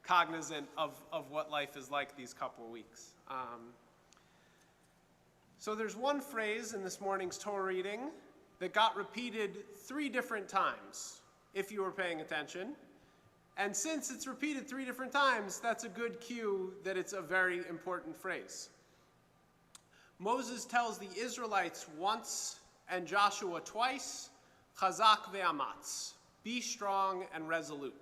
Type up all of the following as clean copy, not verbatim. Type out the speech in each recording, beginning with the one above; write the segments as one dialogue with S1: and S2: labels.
S1: cognizant of what life is like these couple of weeks. So there's one phrase in this morning's Torah reading that got repeated 3 different times, if you were paying attention. And since it's repeated 3 different times, that's a good cue that it's a very important phrase. Moses tells the Israelites once and Joshua twice, Chazak ve'amatz, be strong and resolute.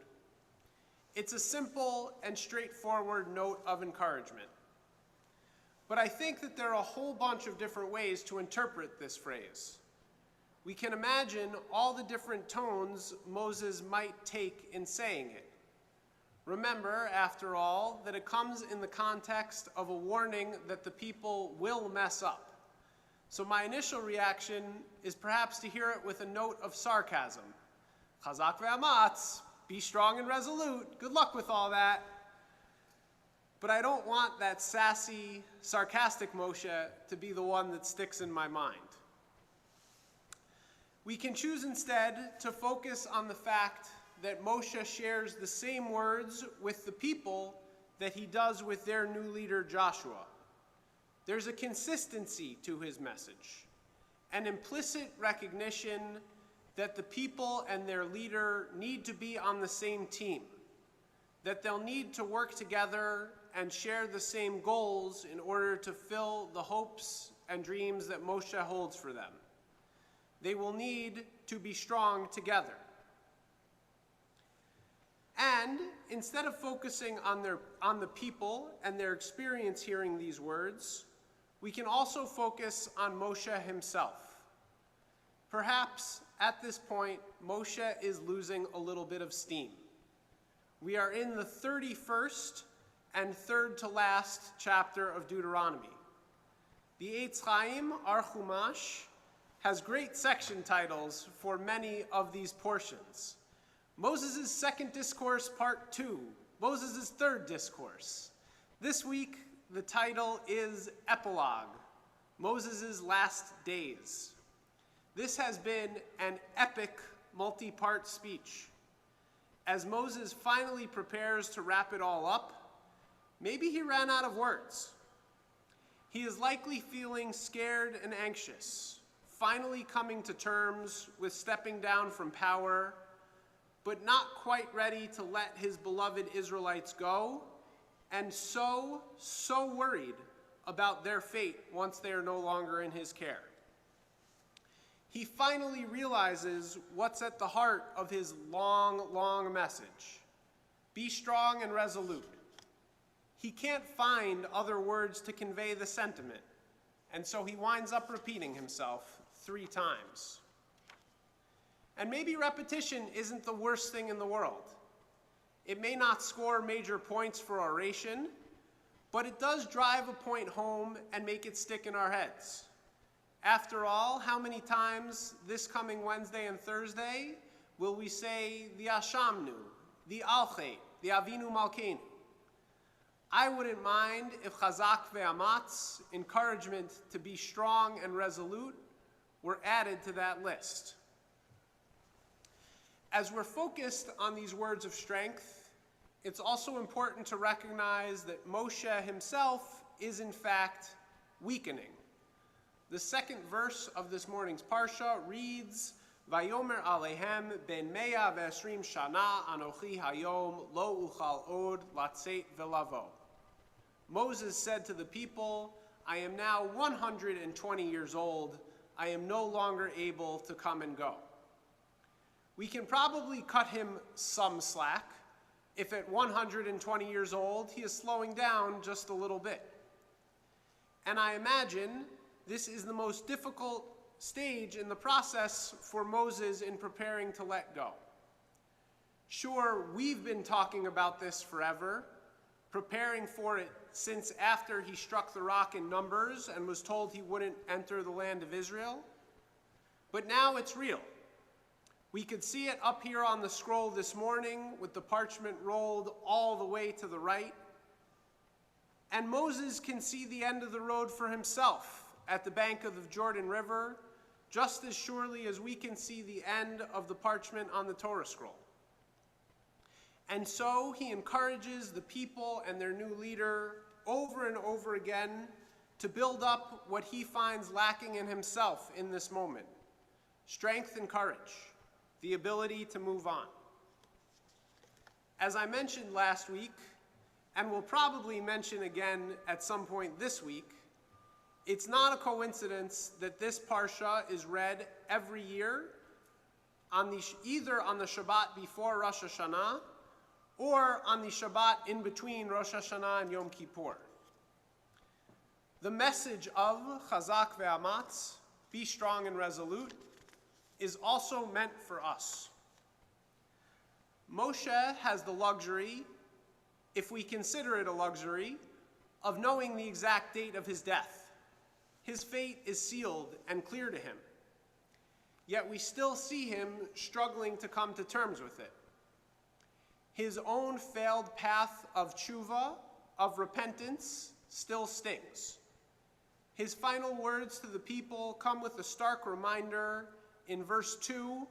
S1: It's a simple and straightforward note of encouragement. But I think that there are a whole bunch of different ways to interpret this phrase. We can imagine all the different tones Moses might take in saying it. Remember, after all, that it comes in the context of a warning that the people will mess up. So my initial reaction is perhaps to hear it with a note of sarcasm. Chazak ve'amatz, be strong and resolute. Good luck with all that. But I don't want that sassy, sarcastic Moshe to be the one that sticks in my mind. We can choose instead to focus on the fact that Moshe shares the same words with the people that he does with their new leader Joshua. There's a consistency to his message, an implicit recognition that the people and their leader need to be on the same team, that they'll need to work together and share the same goals in order to fill the hopes and dreams that Moshe holds for them. They will need to be strong together. And instead of focusing on the people and their experience hearing these words, we can also focus on Moshe himself. Perhaps at this point, Moshe is losing a little bit of steam. We are in the 31st and third to last chapter of Deuteronomy. The Eitz Chaim, our Chumash, has great section titles for many of these portions. Moses' second discourse, part 2. Moses' third discourse. This week, the title is Epilogue, Moses' last days. This has been an epic multi-part speech. As Moses finally prepares to wrap it all up, maybe he ran out of words. He is likely feeling scared and anxious, finally coming to terms with stepping down from power, but not quite ready to let his beloved Israelites go, and so worried about their fate once they are no longer in his care. He finally realizes what's at the heart of his long message. Be strong and resolute. He can't find other words to convey the sentiment, and so he winds up repeating himself 3 times. And maybe repetition isn't the worst thing in the world. It may not score major points for oration, but it does drive a point home and make it stick in our heads. After all, how many times this coming Wednesday and Thursday will we say the Ashamnu, the Alchet, the Avinu Malkeinu? I wouldn't mind if Chazak ve'amatz, encouragement to be strong and resolute, were added to that list. As we're focused on these words of strength, it's also important to recognize that Moshe himself is in fact weakening. The second verse of this morning's Parsha reads, Vayomer alehem ben mea ve'esrim shana anochi hayom lo uchal od latzet velavo. Moses said to the people, I am now 120 years old. I am no longer able to come and go. We can probably cut him some slack if at 120 years old he is slowing down just a little bit. And I imagine this is the most difficult stage in the process for Moses in preparing to let go. Sure, we've been talking about this forever, preparing for it since after he struck the rock in Numbers and was told he wouldn't enter the land of Israel. But now it's real. We could see it up here on the scroll this morning with the parchment rolled all the way to the right. And Moses can see the end of the road for himself at the bank of the Jordan River, just as surely as we can see the end of the parchment on the Torah scroll. And so he encourages the people and their new leader over and over again to build up what he finds lacking in himself in this moment: strength and courage, the ability to move on. As I mentioned last week, and will probably mention again at some point this week, it's not a coincidence that this Parsha is read every year either on the Shabbat before Rosh Hashanah or on the Shabbat in between Rosh Hashanah and Yom Kippur. The message of Chazak ve'amatz, be strong and resolute, is also meant for us. Moshe has the luxury, if we consider it a luxury, of knowing the exact date of his death. His fate is sealed and clear to him. Yet we still see him struggling to come to terms with it. His own failed path of Teshuvah, of repentance, still stings. His final words to the people come with a stark reminder in verse 2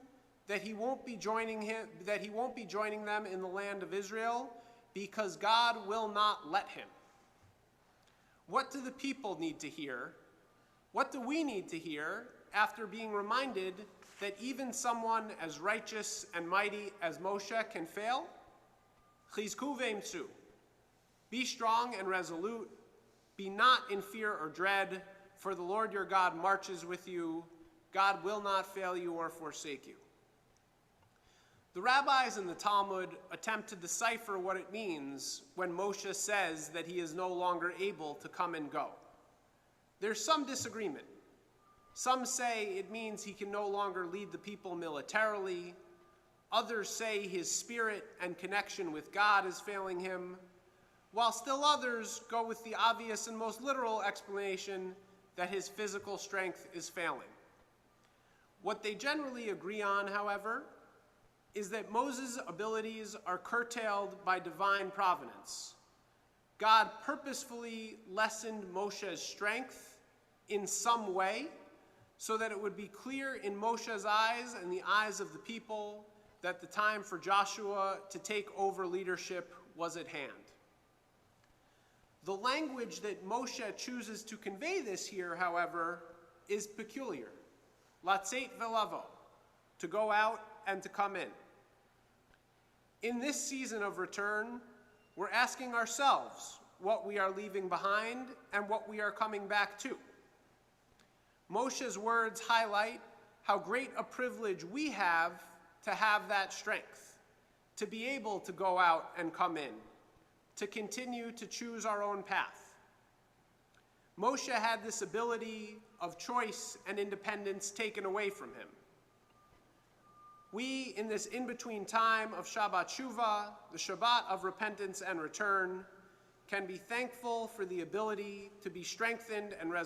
S1: that he won't be joining them in the land of Israel because God will not let him. What do the people need to hear? What do we need to hear after being reminded that even someone as righteous and mighty as Moshe can fail? Chizku ve'imtzu. Be strong and resolute. Be not in fear or dread, for the Lord your God marches with you. God will not fail you or forsake you. The rabbis in the Talmud attempt to decipher what it means when Moshe says that he is no longer able to come and go. There's some disagreement. Some say it means he can no longer lead the people militarily. Others say his spirit and connection with God is failing him, while still others go with the obvious and most literal explanation that his physical strength is failing. What they generally agree on, however, is that Moses' abilities are curtailed by divine providence. God purposefully lessened Moshe's strength in some way so that it would be clear in Moshe's eyes and the eyes of the people that the time for Joshua to take over leadership was at hand. The language that Moshe chooses to convey this here, however, is peculiar. Latzeit ve'lavo, to go out and to come in. In this season of return, we're asking ourselves what we are leaving behind and what we are coming back to. Moshe's words highlight how great a privilege we have to have that strength, to be able to go out and come in, to continue to choose our own path. Moshe had this ability of choice and independence taken away from him. We, in this in-between time of Shabbat Teshuvah, the Shabbat of repentance and return, can be thankful for the ability to be strengthened and resolute